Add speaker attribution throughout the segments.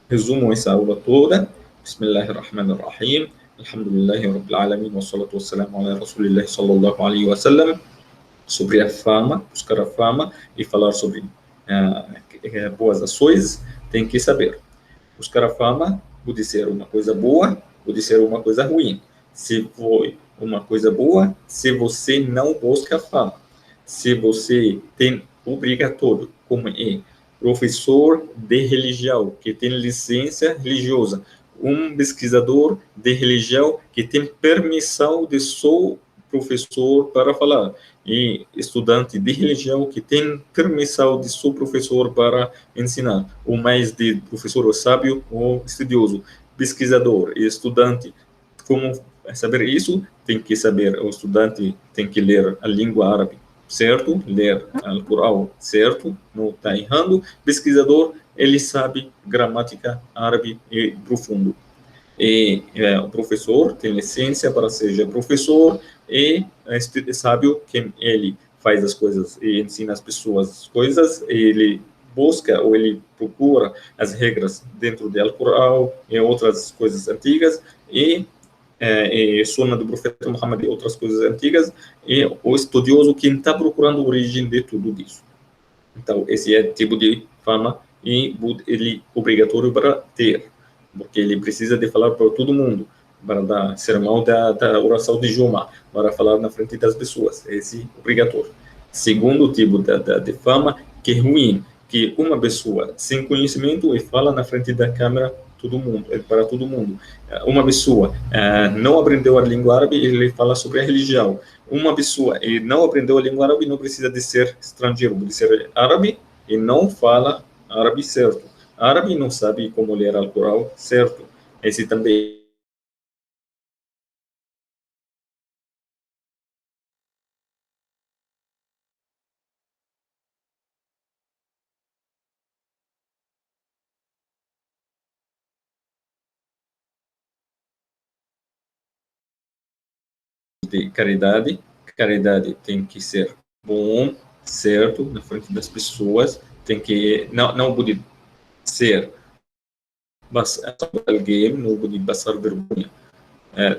Speaker 1: resumo essa aula toda. Bismillahirrahmanirrahim. Alhamdulillahi Rabbil Alamin. Wassalatu wassalamu ala Rasulillah sallallahu alaihi wasallam. Sobre a fama, buscar a fama e falar sobre boas ações, tem que saber. Buscar a fama pode ser uma coisa boa, pode ser uma coisa ruim. Se foi uma coisa boa, se você não busca a fama. Se você tem obrigatório, como é professor de religião, que tem licença religiosa, um pesquisador de religião que tem permissão de seu professor para falar, e estudante de religião que tem permissão de seu professor para ensinar, ou mais de professor ou sábio ou estudioso, pesquisador e estudante. Como saber isso? Tem que saber, o estudante tem que ler a língua árabe, certo? Ler o Corão, certo? Não está errando. Pesquisador, ele sabe gramática árabe e profundo. E o professor tem licença para ser professor e sabe que ele faz as coisas e ensina as pessoas as coisas, ele busca ou ele procura as regras dentro do Alcorão e outras coisas antigas e Sunna do profeta Muhammad e outras coisas antigas, e o estudioso que está procurando a origem de tudo isso. Então, esse é o tipo de fama e ele é obrigatório para ter, porque ele precisa de falar para todo mundo, para dar sermão da oração de Juma, para falar na frente das pessoas. Esse é obrigatório. Segundo tipo de fama, que é ruim, que uma pessoa sem conhecimento e fala na frente da câmera todo mundo, para todo mundo. Uma pessoa não aprendeu a língua árabe, ele fala sobre a religião. Uma pessoa e não aprendeu a língua árabe, não precisa de ser estrangeiro, pode ser árabe e não fala árabe certo. Árabe não sabe como ler Alcorão certo. Esse também de caridade. Caridade tem que ser bom, certo, na frente das pessoas. Tem que não pode ser alguém, não pode passar vergonha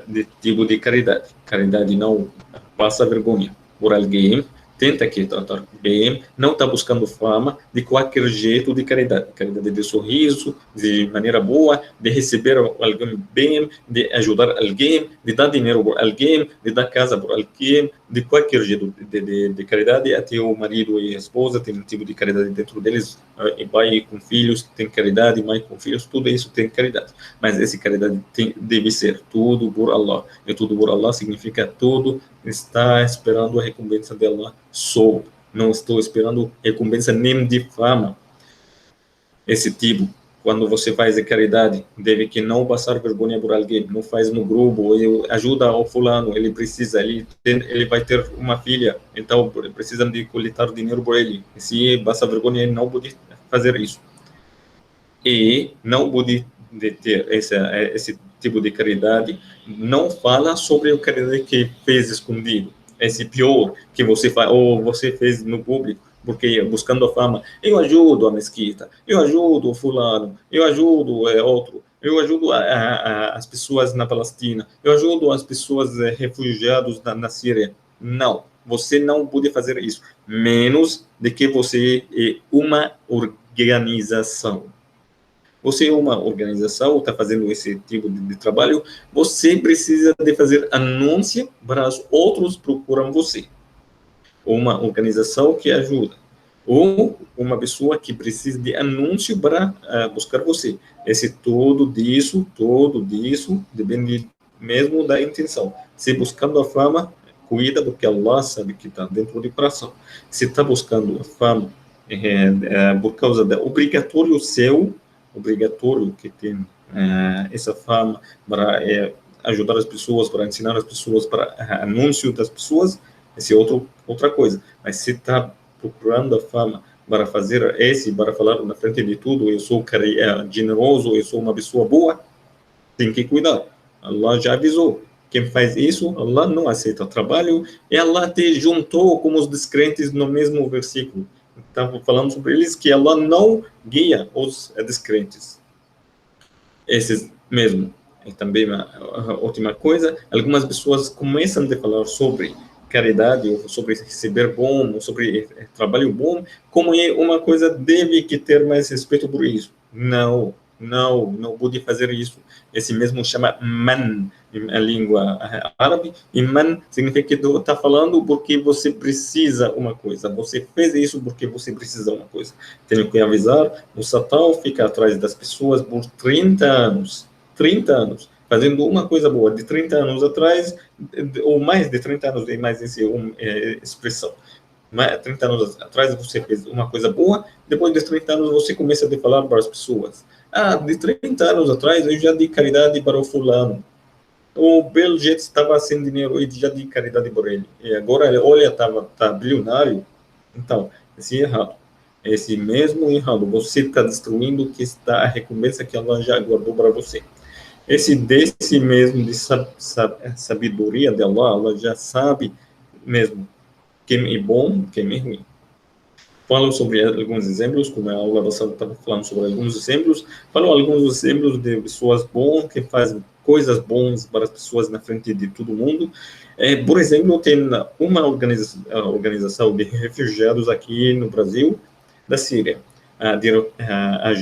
Speaker 1: de tipo de caridade. Caridade não passa vergonha por alguém, tenta que tratar bem, não está buscando fama de qualquer jeito de caridade. Caridade de sorriso, de maneira boa, de receber alguém bem, de ajudar alguém, de dar dinheiro por alguém, de dar casa por alguém, de qualquer jeito de caridade. Até o marido e a esposa tem um tipo de caridade dentro deles, e pai com filhos tem caridade, mãe com filhos, tudo isso tem caridade. Mas essa caridade deve ser tudo por Allah. E tudo por Allah significa tudo está esperando a recompensa de Allah. Sou. Não estou esperando recompensa nem de fama. Esse tipo, quando você faz a caridade, deve que não passar vergonha por alguém, não faz no grupo, ajuda ao fulano, ele precisa, ele vai ter uma filha, então precisa de coletar dinheiro por ele. E se passa vergonha, ele não pode fazer isso. E não pode ter esse tipo de caridade, não fala sobre o caridade que fez escondido, esse pior que você faz, ou você fez no público, porque buscando a fama, eu ajudo a mesquita, eu ajudo o fulano, eu ajudo outro, eu ajudo as pessoas na Palestina, eu ajudo as pessoas refugiados na Síria. Não, você não pode fazer isso, menos de que você é uma organização. Você é uma organização, está fazendo esse tipo de trabalho, você precisa de fazer anúncio para os outros procuram você. Uma organização que ajuda. Ou uma pessoa que precisa de anúncio para buscar você. Esse todo disso, depende mesmo da intenção. Se buscando a fama, cuida, porque Allah sabe que está dentro do coração. Se está buscando a fama por causa da obrigatório seu, obrigatório que tem essa fama para ajudar as pessoas, para ensinar as pessoas, para anúncio das pessoas, esse é outra coisa. Mas se está procurando a fama para fazer para falar na frente de tudo, eu sou generoso, eu sou uma pessoa boa, tem que cuidar. Allah já avisou. Quem faz isso, Allah não aceita o trabalho, e Allah te juntou com os descrentes no mesmo versículo. Estava falando sobre eles que Allah não guia os descrentes. Esses mesmo, é também uma ótima coisa. Algumas pessoas começam a falar sobre caridade, ou sobre receber bom, ou sobre trabalho bom, como é uma coisa deve que ter mais respeito por isso. Não pode fazer isso. Esse mesmo chama man, em a língua árabe, e man significa que tu está falando porque você precisa uma coisa, você fez isso porque você precisa uma coisa. Tenho que avisar, o Satã fica atrás das pessoas por 30 anos, fazendo uma coisa boa. De 30 anos atrás, ou mais de 30 anos, tem mais essa expressão. 30 anos atrás você fez uma coisa boa, depois de 30 anos você começa a falar para as pessoas. De 30 anos atrás eu já dei caridade para o fulano. O Bill Gates estava sem dinheiro e já dei caridade por ele. E agora, olha, tá bilionário. Então, esse é errado. Esse mesmo errado. Você está destruindo o que está a recompensa que Allah já guardou para você. Desse mesmo de sabedoria de Allah, Allah já sabe mesmo quem é bom, quem é ruim. Falo sobre alguns exemplos, como a aula passada estava falando sobre alguns exemplos. Falo alguns exemplos de pessoas boas que fazem coisas boas para as pessoas na frente de todo mundo. Por exemplo, tem uma organização de refugiados aqui no Brasil, da Síria. A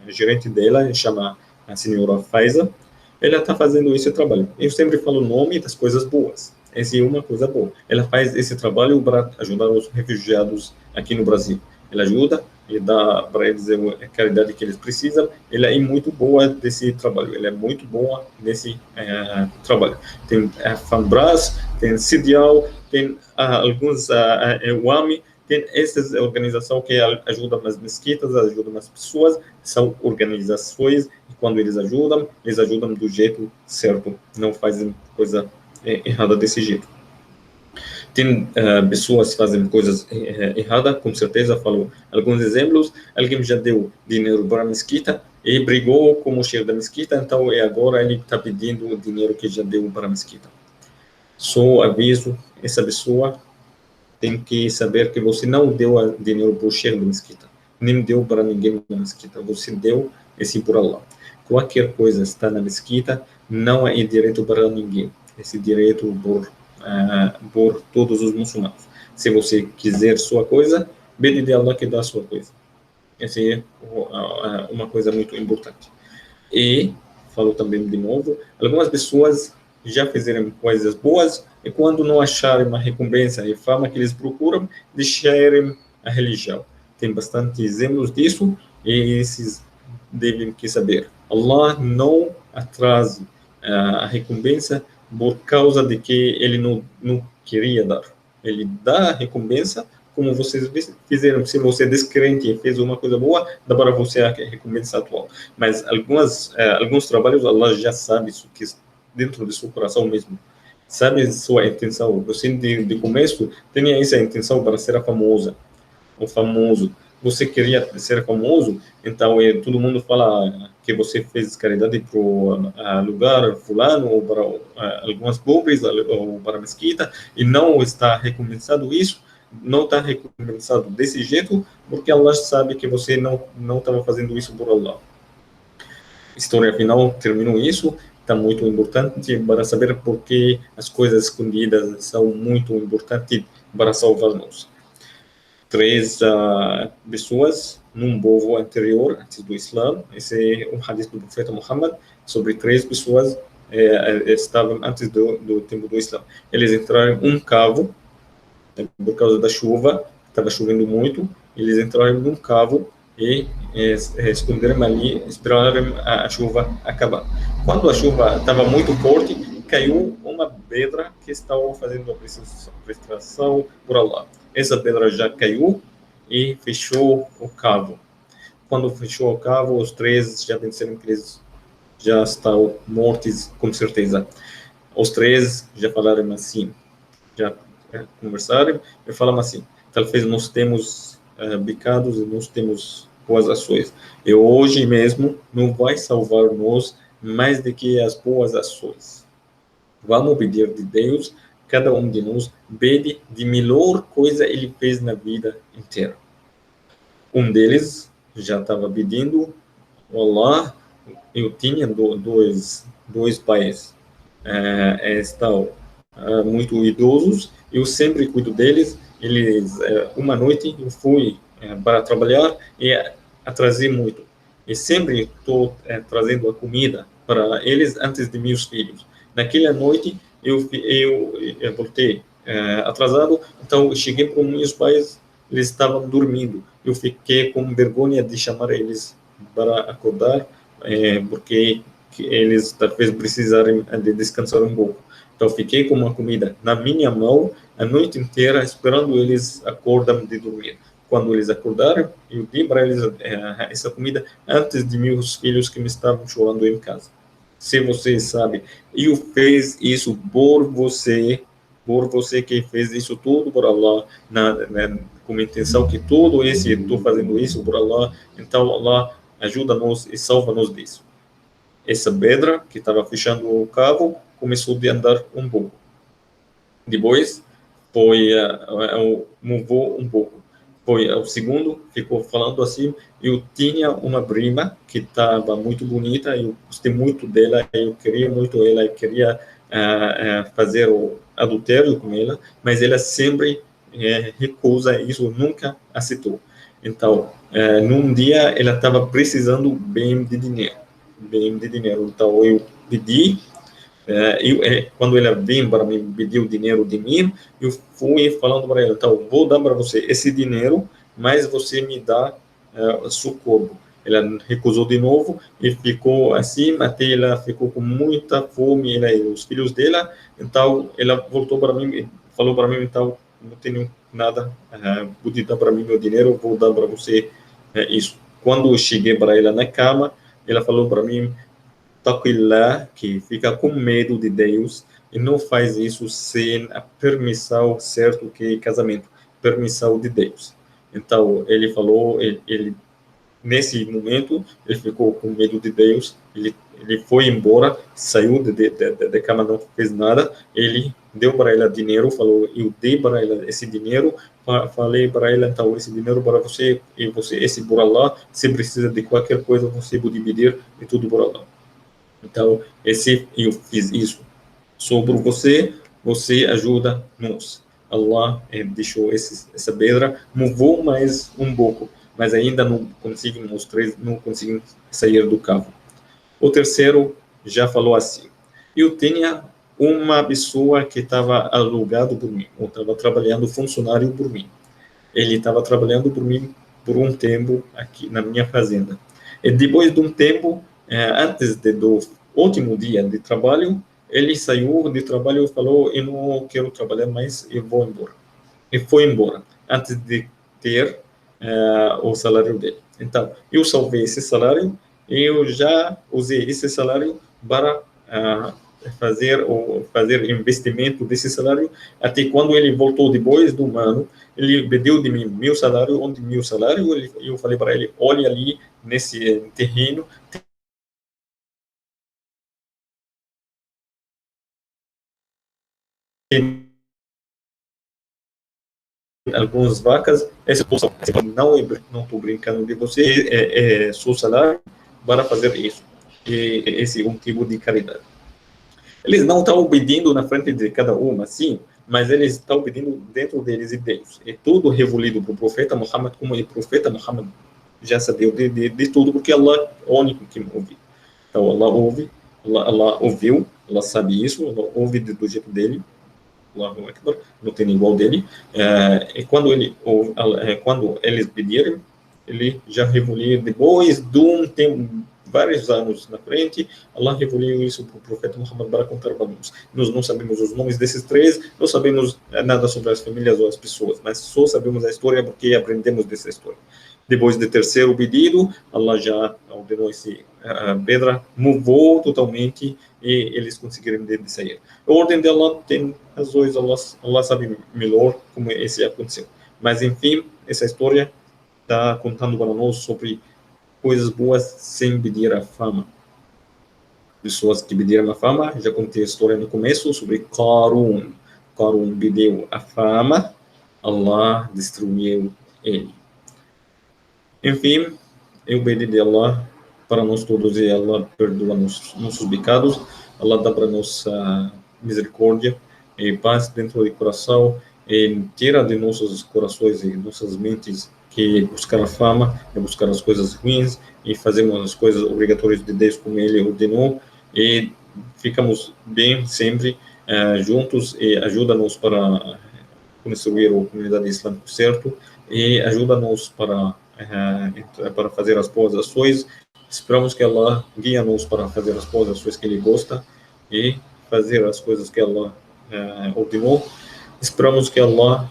Speaker 1: gerente dela chama a senhora Faiza. Ela está fazendo esse trabalho. Eu sempre falo o nome das coisas boas. Essa é uma coisa boa. Ela faz esse trabalho para ajudar os refugiados aqui no Brasil. Ela ajuda e dá para eles a caridade que eles precisam. Ela é muito boa desse trabalho. Ela é muito boa nesse trabalho. Tem a Fanbras, tem Cidial, tem alguns UAMI, tem essas organizações que ajudam nas mesquitas, ajudam as pessoas. São organizações e quando eles ajudam do jeito certo. Não fazem coisa errada desse jeito. Tem pessoas que fazem coisas erradas, com certeza, falo alguns exemplos. Alguém já deu dinheiro para a mesquita e brigou com o chefe da mesquita, então agora ele está pedindo o dinheiro que já deu para a mesquita. Só aviso, essa pessoa tem que saber que você não deu dinheiro para o chefe da mesquita, nem deu para ninguém na mesquita, você deu esse por Allah. Qualquer coisa está na mesquita, não é direito para ninguém. Esse direito por todos os muçulmanos. Se você quiser sua coisa, pede de Allah que dá sua coisa. Essa é uma coisa muito importante. E, falo também de novo, algumas pessoas já fizeram coisas boas e quando não acharem uma recompensa e fama que eles procuram, deixarem a religião. Tem bastante exemplos disso e esses devem que saber. Allah não atrasa a recompensa por causa de que ele não queria dar. Ele dá a recompensa como vocês fizeram. Se você é descrente e fez uma coisa boa, dá para você a recompensa atual. Mas alguns trabalhos, Allah já sabe isso, que dentro do seu coração mesmo. Sabe sua intenção. Você, de começo, tinha essa intenção para ser famosa, ou famoso. Você queria ser famoso, então todo mundo fala que você fez caridade para o lugar fulano, ou para algumas pobres, ou para a mesquita, e não está recompensado isso, não está recompensado desse jeito, porque Allah sabe que você não estava fazendo isso por Allah. História final, terminou isso, está muito importante para saber por que as coisas escondidas são muito importantes para salvar-nos. 3 pessoas num povo anterior, antes do Islã. Esse é um hadith do profeta Muhammad, sobre 3 pessoas estavam antes do tempo do Islã. Eles entraram em um cavo, por causa da chuva, estava chovendo muito, eles entraram num cavo e esconderam ali, esperaram a chuva acabar. Quando a chuva estava muito forte, caiu uma pedra que estava fazendo a prestação por Allah. Essa pedra já caiu e fechou o cavo. Quando fechou o cavo, os 3 já pensaram que eles já estão mortos, com certeza. Os 3 já falaram assim, já conversaram e falaram assim: talvez nós temos pecados e nós temos boas ações. E hoje mesmo não vai salvar nós mais do que as boas ações. Vamos pedir de Deus, cada um de nós pede de melhor coisa ele fez na vida inteira. Um deles já estava pedindo, Allah, eu tinha dois pais, estão muito idosos, eu sempre cuido deles. Eles, uma noite eu fui para trabalhar e atrasei muito. E sempre estou trazendo a comida para eles antes de meus filhos. Naquela noite eu voltei atrasado, então eu cheguei para os meus pais, eles estavam dormindo. Eu fiquei com vergonha de chamar eles para acordar, porque eles talvez precisarem de descansar um pouco. Então, fiquei com uma comida na minha mão a noite inteira, esperando eles acordam de dormir. Quando eles acordaram, eu dei para eles essa comida antes de meus filhos que me estavam chorando em casa. Se você sabe, eu fiz isso por você que fez isso tudo por Allah, com a intenção que tudo esse, estou fazendo isso por Allah, então Allah ajuda-nos e salva-nos disso. Essa pedra que estava fechando o cabo começou a andar um pouco. Depois foi moveu um pouco. Foi o segundo, ficou falando assim. Eu tinha uma prima que estava muito bonita, eu gostei muito dela, eu queria muito ela, eu queria fazer o adultério com ela, mas ela sempre recusa isso, nunca aceitou. Então, num dia ela estava precisando bem de dinheiro. Então eu pedi, quando ela veio para me pedir o dinheiro de mim, eu fui falando para ela, então vou dar para você esse dinheiro, mas você me dá socorro. Ela recusou de novo e ficou assim, até ela ficou com muita fome, ela e os filhos dela. Então ela voltou para mim e falou para mim, então não tenho nada, pode dar para mim meu dinheiro, vou dar para você isso. Quando eu cheguei para ela na cama, ela falou para mim, Taqillah, que fica com medo de Deus e não faz isso sem a permissão certa que é casamento, permissão de Deus. Então, ele falou, ele nesse momento, ele ficou com medo de Deus, ele foi embora, saiu da cama, não fez nada, ele deu para ela dinheiro, falou, eu dei para ela esse dinheiro, falei para ela, então, esse dinheiro para você, e você, esse por Allah, se precisa de qualquer coisa, você pode pedir, e tudo por Allah. Então, eu fiz isso sobre você, você ajuda-nos. Allah deixou essa pedra, moveu mais um pouco, mas ainda não conseguimos, os três não conseguimos sair do cavo. O terceiro já falou assim: eu tinha uma pessoa que estava alugado por mim, ou estava trabalhando funcionário por mim. Ele estava trabalhando por mim por um tempo aqui na minha fazenda. E depois de um tempo, antes do último dia de trabalho, ele saiu de trabalho e falou: eu não quero trabalhar mais, eu vou embora. E foi embora, antes de ter o salário dele. Então, eu salvei esse salário e eu já usei esse salário para fazer investimento desse salário, até quando ele voltou depois do ano, ele pediu de mim meu salário, onde meu salário, eu falei para ele, olha ali nesse terreno, tem algumas vacas, essa poção, não estou brincando de você, seu salário para fazer isso. E esse é um tipo de caridade. Eles não estão pedindo na frente de cada uma, sim, mas eles estão pedindo dentro deles e Deus. É tudo revoluído para o profeta Muhammad, como o profeta Muhammad já sabia de tudo, porque Allah é o único que ouve. Então, Allah ouve, Allah ouviu, Allah sabe isso, Allah ouve do jeito dele, Allahu Akbar, não tem igual dele. E quando eles pedirem, ele já revoluiu, depois de um tempo, vários anos na frente, Allah revoluiu isso para o profeta Muhammad para contar para nós. Nós não sabemos os nomes desses três, não sabemos nada sobre as famílias ou as pessoas, mas só sabemos a história porque aprendemos dessa história. Depois do terceiro pedido, Allah já ordenou a pedra, moveu totalmente e eles conseguiram sair. A ordem de Allah tem razões, Allah sabe melhor como esse aconteceu. Mas, enfim, essa história está contando para nós sobre coisas boas sem pedir a fama. Pessoas que pediram a fama, já contei a história no começo sobre Qarun. Qarun pediu a fama, Allah destruiu ele. Enfim, eu pedi de Allah para nós todos e Allah perdoa nossos pecados. Allah dá para nós misericórdia e paz dentro do coração e tira de nossos corações e nossas mentes que buscar a fama e buscar as coisas ruins e fazemos as coisas obrigatórias de Deus como Ele ordenou e ficamos bem sempre juntos e ajuda-nos para construir a comunidade islâmica certo e ajuda-nos para fazer as boas ações. Esperamos que Allah guie-nos para fazer as boas ações que Ele gosta e fazer as coisas que Allah ordenou. Esperamos que Allah,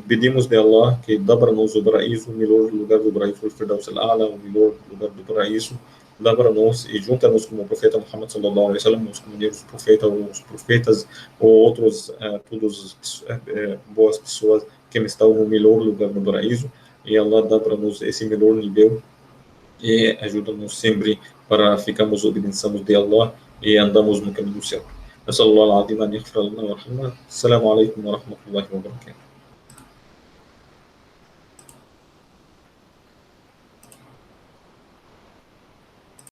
Speaker 1: pedimos de Allah que dá para nós o paraíso, o melhor lugar do paraíso, o Firdaus al-A'la, o melhor lugar do paraíso, dá para nós e junta-nos como o profeta Muhammad sallallahu alaihi wasallam, os comunheiros profetas ou outros, todas boas pessoas que estão no melhor lugar do paraíso, e Allah dá para nós esse melhor nível e ajuda-nos sempre para ficarmos obedientes de Allah e andamos no caminho certo. نسأل الله العظيم أن يغفر لنا ويرحمنا. السلام عليكم ورحمة الله وبركاته.